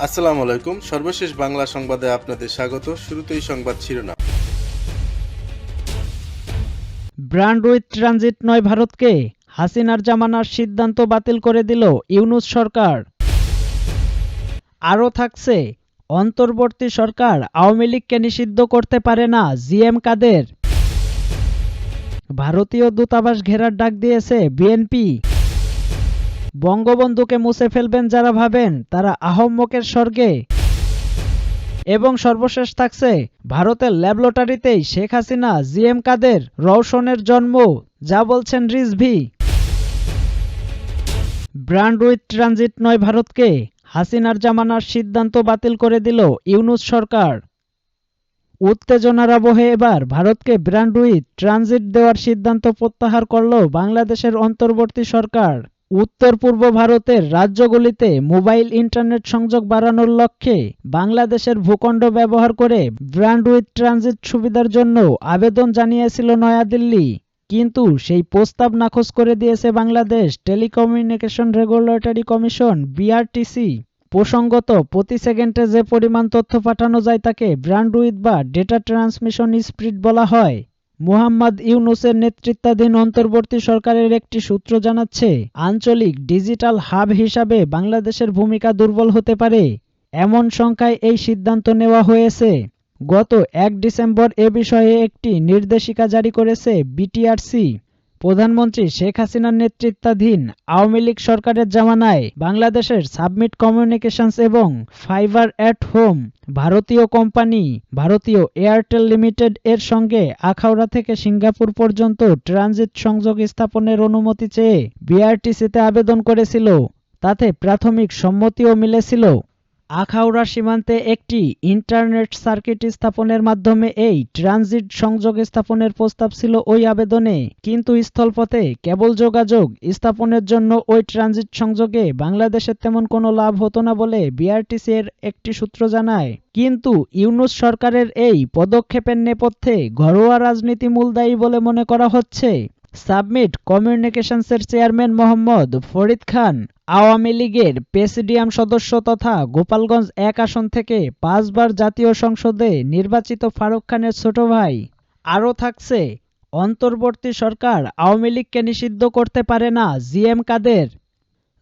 আসসালামু আলাইকুম। সর্বশেষ বাংলা সংবাদে আপনাদের স্বাগত। শুরুতেই সংবাদ শিরোনাম। ব্র্যান্ড উইথ ট্রানজিট নয় ভারতকে, হাসিনার জামানার সিদ্ধান্ত বাতিল করে দিল ইউনূস সরকার। আরও থাকছে, অন্তর্বর্তী সরকার আওয়ামী লীগকে নিষিদ্ধ করতে পারে না জিএম কাদের। ভারতীয় দূতাবাস ঘেরার ডাক দিয়েছে বিএনপি। বঙ্গবন্ধুকে মুছে ফেলবেন যারা ভাবেন তারা আহম্মকের স্বর্গে। এবং সর্বশেষ থাকছে, ভারতের ল্যাবরেটরিতেই শেখ হাসিনা জিএম কাদের রওশনের জন্ম, যা বলছেন রিজভী। ব্র্যান্ড উইথ ট্রানজিট নয় ভারতকে, হাসিনার জামানার সিদ্ধান্ত বাতিল করে দিল ইউনূস সরকার। উত্তেজনার আবহে এবার ভারতকে ব্র্যান্ড উইথ ট্রানজিট দেওয়ার সিদ্ধান্ত প্রত্যাহার করল বাংলাদেশের অন্তর্বর্তী সরকার। উত্তর পূর্ব ভারতের রাজ্যগুলিতে মোবাইল ইন্টারনেট সংযোগ বাড়ানোর লক্ষ্যে বাংলাদেশের ভূখণ্ড ব্যবহার করে ব্র্যান্ড উইথ ট্রানজিট সুবিধার জন্য আবেদন জানিয়েছিল নয়াদিল্লি, কিন্তু সেই প্রস্তাব নাকচ করে দিয়েছে Bangladesh telecommunication regulatory commission BRTC. প্রসঙ্গত, প্রতি সেকেন্ডে যে পরিমাণ তথ্য পাঠানো যায় তাকে ব্র্যান্ড উইথ বা ডেটা ট্রান্সমিশন স্পিড বলা হয়। মুহাম্মদ ইউনূসের নেতৃত্বাধীন অন্তর্বর্তী সরকারের একটি সূত্র জানাচ্ছে, আঞ্চলিক ডিজিটাল হাব হিসাবে বাংলাদেশের ভূমিকা দুর্বল হতে পারে, এমন সংখ্যায় এই সিদ্ধান্ত নেওয়া হয়েছে। গত ১ ডিসেম্বর এ বিষয়ে একটি নির্দেশিকা জারি করেছে বিটিআরসি। প্রধানমন্ত্রী শেখ হাসিনার নেতৃত্বাধীন আওয়ামী লীগ সরকারের জামানায় বাংলাদেশের সাবমিট কমিউনিকেশনস এবং ফাইবার অ্যাট হোম ভারতীয় কোম্পানি ভারতীয় এয়ারটেল লিমিটেড এর সঙ্গে আখাউড়া থেকে সিঙ্গাপুর পর্যন্ত ট্রানজিট সংযোগ স্থাপনের অনুমতি চেয়ে বিআরটিসিতে আবেদন করেছিল। তাতে প্রাথমিক সম্মতিও মিলেছিল। আখাউড়া সীমান্তে একটি ইন্টারনেট সার্কিট স্থাপনের মাধ্যমে এই ট্রানজিট সংযোগ স্থাপনের প্রস্তাব ছিল ওই আবেদনে, কিন্তু স্থলপথে কেবল যোগাযোগ স্থাপনের জন্য ওই ট্রানজিট সংযোগে বাংলাদেশের তেমন কোনো লাভ হতো না বলে বিআরটিসি এর একটি সূত্র জানায়। কিন্তু ইউনূস সরকারের এই পদক্ষেপের নেপথ্যে ঘরোয়া রাজনীতি মূল দায়ী বলে মনে করা হচ্ছে। সাবমিট কমিউনিকেশনসের চেয়ারম্যান মোহাম্মদ ফরিদ খান আওয়ামী লীগের প্রেসিডিয়াম সদস্য তথা গোপালগঞ্জ ১ আসন থেকে ৫ বার জাতীয় সংসদে নির্বাচিত ফারুক খানের ছোট ভাই। আরও থাকছে, অন্তর্বর্তী সরকার আওয়ামী লীগকে নিষিদ্ধ করতে পারে না জিএম কাদের।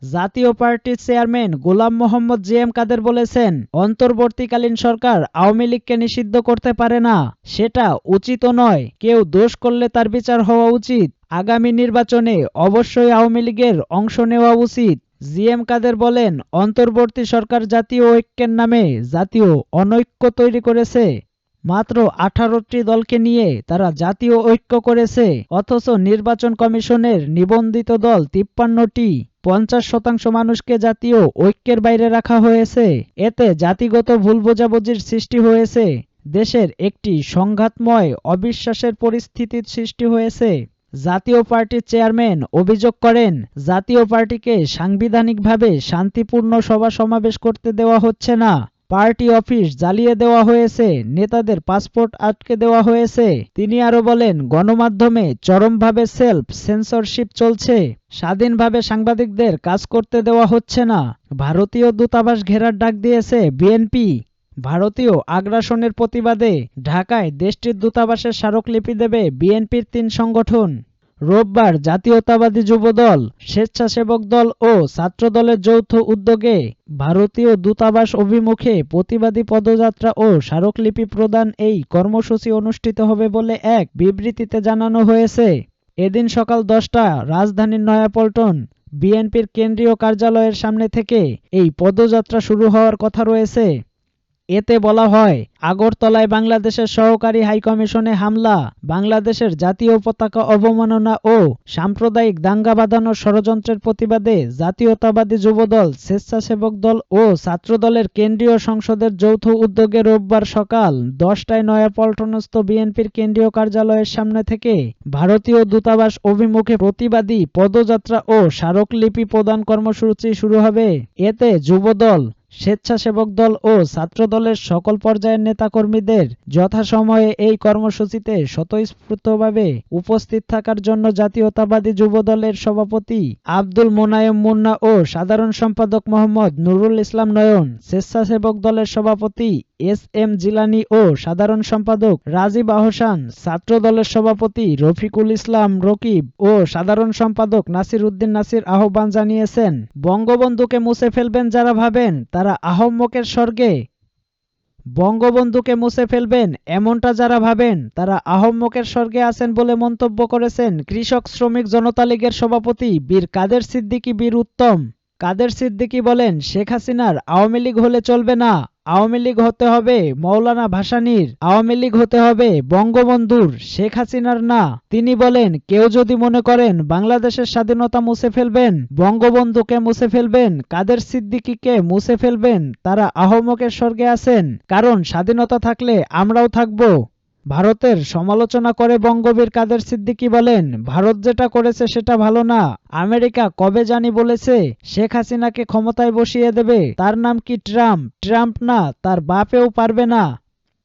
জাতীয় পার্টির চেয়ারম্যান গোলাম মোহাম্মদ জিএম কাদের বলেছেন, অন্তর্বর্তীকালীন সরকার আওয়ামী লীগকে নিষিদ্ধ করতে পারে না, সেটা উচিতও নয়। কেউ দোষ করলে তার বিচার হওয়া উচিত। আগামী নির্বাচনে অবশ্যই আওয়ামী লীগের অংশ নেওয়া উচিত। জিএম কাদের বলেন, অন্তর্বর্তী সরকার জাতীয় ঐক্যের নামে জাতীয় অনৈক্য তৈরি করেছে। মাত্র ১৮টি দলকে নিয়ে তারা জাতীয় ঐক্য করেছে, অথচ নির্বাচন কমিশনের নিবন্ধিত দল ৫৩টি। ৫০% মানুষকে জাতীয় ঐক্যের বাইরে রাখা হয়েছে। এতে জাতিগত ভুল বোঝাবুঝির সৃষ্টি হয়েছে। দেশের একটি সংঘাতময় অবিশ্বাসের পরিস্থিতির সৃষ্টি হয়েছে। জাতীয় পার্টির চেয়ারম্যান অভিযোগ করেন, জাতীয় পার্টিকে সাংবিধানিকভাবে শান্তিপূর্ণ সভা সমাবেশ করতে দেওয়া হচ্ছে না। পার্টি অফিস জ্বালিয়ে দেওয়া হয়েছে, নেতাদের পাসপোর্ট আটকে দেওয়া হয়েছে। তিনি আরো বলেন, গণমাধ্যমে চরমভাবে সেলফ সেন্সরশিপ চলছে। স্বাধীনভাবে সাংবাদিকদের কাজ করতে দেওয়া হচ্ছে না। ভারতীয় দূতাবাস ঘেরার ডাক দিয়েছে বিএনপি। ভারতীয় আগ্রাসনের প্রতিবাদে ঢাকায় দেশটির দূতাবাসের স্মারকলিপি দেবে বিএনপির ৩ সংগঠন। রোববার জাতীয়তাবাদী যুবদল, স্বেচ্ছাসেবক দল ও ছাত্রদলের যৌথ উদ্যোগে ভারতীয় দূতাবাস অভিমুখে প্রতিবাদী পদযাত্রা ও স্মারকলিপি প্রদান এই কর্মসূচি অনুষ্ঠিত হবে বলে এক বিবৃতিতে জানানো হয়েছে। এদিন সকাল 10টায় রাজধানীর নয়াপল্টন বিএনপির কেন্দ্রীয় কার্যালয়ের সামনে থেকে এই পদযাত্রা শুরু হওয়ার কথা রয়েছে। এতে বলা হয়, আগরতলায় বাংলাদেশের সহকারী হাইকমিশনে হামলা, বাংলাদেশের জাতীয় পতাকা অবমাননা ও সাম্প্রদায়িক দাঙ্গা বাঁধানোর ষড়যন্ত্রের প্রতিবাদে জাতীয়তাবাদী যুবদল, স্বেচ্ছাসেবক দল ও ছাত্রদলের কেন্দ্রীয় সংসদের যৌথ উদ্যোগে রোববার সকাল 10টায় নয়াপল্টনস্থ বিএনপির কেন্দ্রীয় কার্যালয়ের সামনে থেকে ভারতীয় দূতাবাস অভিমুখে প্রতিবাদী পদযাত্রা ও স্মারকলিপি প্রদান কর্মসূচি শুরু হবে। এতে যুবদল, স্বেচ্ছাসেবক দল ও ছাত্র দলের সকল পর্যায়ের নেতাকর্মীদের যথাসময়ে এই কর্মসূচিতে স্বতঃস্ফূর্তভাবে উপস্থিত থাকার জন্য জাতীয়তাবাদী যুব দলের সভাপতি আব্দুল মোনায়েম মুন্না ও সাধারণ সম্পাদক মোহাম্মদ নুরুল ইসলাম নয়ন, স্বেচ্ছাসেবক দলের সভাপতি এস.এম. জিলানী ও সাধারণ সম্পাদক রাজীব আহসান, ছাত্র দলের সভাপতি রফিকুল ইসলাম রকিব ও সাধারণ সম্পাদক নাসির উদ্দিন নাসির আহ্বান জানিয়েছেন, বঙ্গবন্ধুকে মুছে ফেলবেন যারা ভাবেন তারা আহম্মকের স্বর্গে। বঙ্গবন্ধুকে মুছে ফেলবেন এমনটা যারা ভাবেন তারা আহম্মকের স্বর্গে আছেন বলে মন্তব্য করেছেন কৃষক শ্রমিক জনতা লীগের সভাপতি বীর কাদের সিদ্দিকী বীর উত্তম। কাদের সিদ্দিকী বলেন, শেখ হাসিনার আওয়ামী লীগ হলে চলবে না, আওয়ামী লীগ হতে হবে মৌলানা ভাসানীর, আওয়ামী লীগ হতে হবে বঙ্গবন্ধুর, শেখ হাসিনার না। তিনি বলেন, কেউ যদি মনে করেন বাংলাদেশের স্বাধীনতা মুছে ফেলবেন, বঙ্গবন্ধুকে মুছে ফেলবেন, কাদের সিদ্দিকীকে মুছে ফেলবেন, তারা আহম্মকের স্বর্গে আছেন, কারণ স্বাধীনতা থাকলে আমরাও থাকব। ভারতের সমালোচনা করে বঙ্গবীর কাদের সিদ্দিকী বলেন, ভারত যেটা করেছে সেটা ভালো না। আমেরিকা কবে জানি বলেছে শেখ হাসিনাকে ক্ষমতায় বসিয়ে দেবে, তার নাম কি ট্রাম্প? ট্রাম্প না, তার বাপেও পারবে না।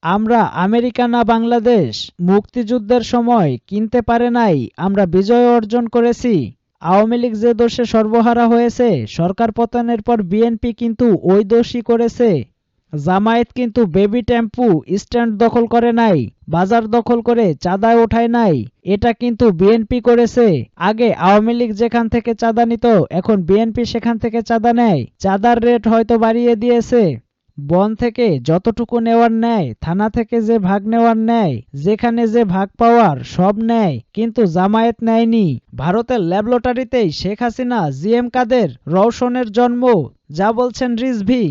আমরা আমেরিকা না বাংলাদেশ। মুক্তিযুদ্ধের সময় কিনতে পারে নাই, আমরা বিজয় অর্জন করেছি। আওয়ামী লীগ যে দোষে সর্বহারা হয়েছে, সরকার পতনের পর বিএনপি কিন্তু ওই দোষই করেছে। জামায়াত কিন্তু বেবি টেম্পু স্ট্যান্ড দখল করে নাই, বাজার দখল করে চাঁদা ওঠায় নাই, এটা কিন্তু বিএনপি করেছে। আগে আওয়ামী লীগ যেখান থেকে চাঁদা নিত, এখন বিএনপি সেখান থেকে চাঁদা নেয়। চাঁদার রেট হয়তো বাড়িয়ে দিয়েছে। বন থেকে যতটুকু নেওয়ার নেয়, থানা থেকে যে ভাগ নেওয়ার নেয়, যেখানে যে ভাগ পাওয়ার সব নেয়, কিন্তু জামায়াত নেয়নি। ভারতের ল্যাবরেটরিতেই শেখ হাসিনা, জিএম কাদের, রওশনের জন্ম, যা বলছেন রিজভী।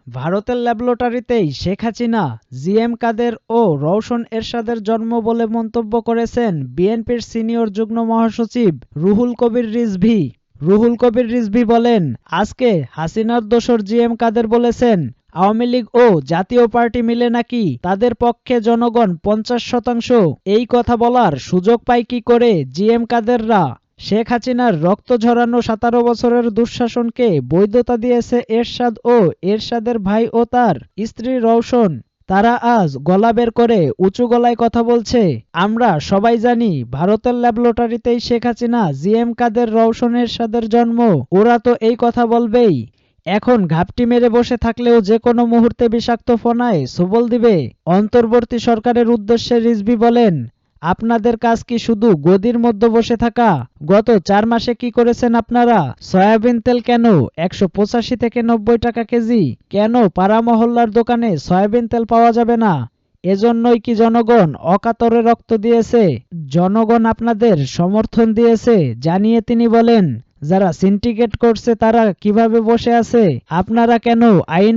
ভারতের ল্যাবরেটরিতেই শেখ হাসিনা, জিএম কাদের ও রওশন এরশাদের জন্ম বলে মন্তব্য করেছেন বিএনপির সিনিয়র যুগ্ম মহাসচিব রুহুল কবির রিজভী। রুহুল কবির রিজভী বলেন, আজকে হাসিনার দোসর জিএম কাদের বলেছেন আওয়ামী লীগ ও জাতীয় পার্টি মিলে নাকি তাদের পক্ষে জনগণ 50%। এই কথা বলার সুযোগ পায় কি করে জিএম কাদেররা? শেখ হাসিনার রক্ত ঝরানো 17 বছরের দুঃশাসনকে বৈধতা দিয়েছে এরশাদ ও এরশাদের ভাই ও তার স্ত্রী রওশন। তারা আজ গলা বের করে উঁচু গলায় কথা বলছে। আমরা সবাই জানি ভারতের ল্যাবরেটরিতেই শেখ হাসিনা, জিএম কাদের, রওশন এরশাদের জন্ম। ওরা তো এই কথা বলবেই। এখন ঘাপটি মেরে বসে থাকলেও যে কোনো মুহূর্তে বিষাক্ত ফোনায় সবল দিবে। অন্তর্বর্তী সরকারের উদ্দেশ্যে রিজভী বলেন, আপনাদের কাজ কি শুধু গদির মধ্যে বসে থাকা? গত 4 মাসে কি করেছেন আপনারা? সয়াবিন তেল কেন 185 থেকে 90 টাকা কেজি? কেন পাড়া মহল্লার দোকানে সয়াবিন তেল পাওয়া যাবে না? এজন্যই কি জনগণ অকাতরে রক্ত দিয়েছে? জনগণ আপনাদের সমর্থন দিয়েছে জানিয়ে তিনি বলেন, যারা সিন্ডিকেট করছে তারা কিভাবে বসে আছে? আপনারা কেন আইন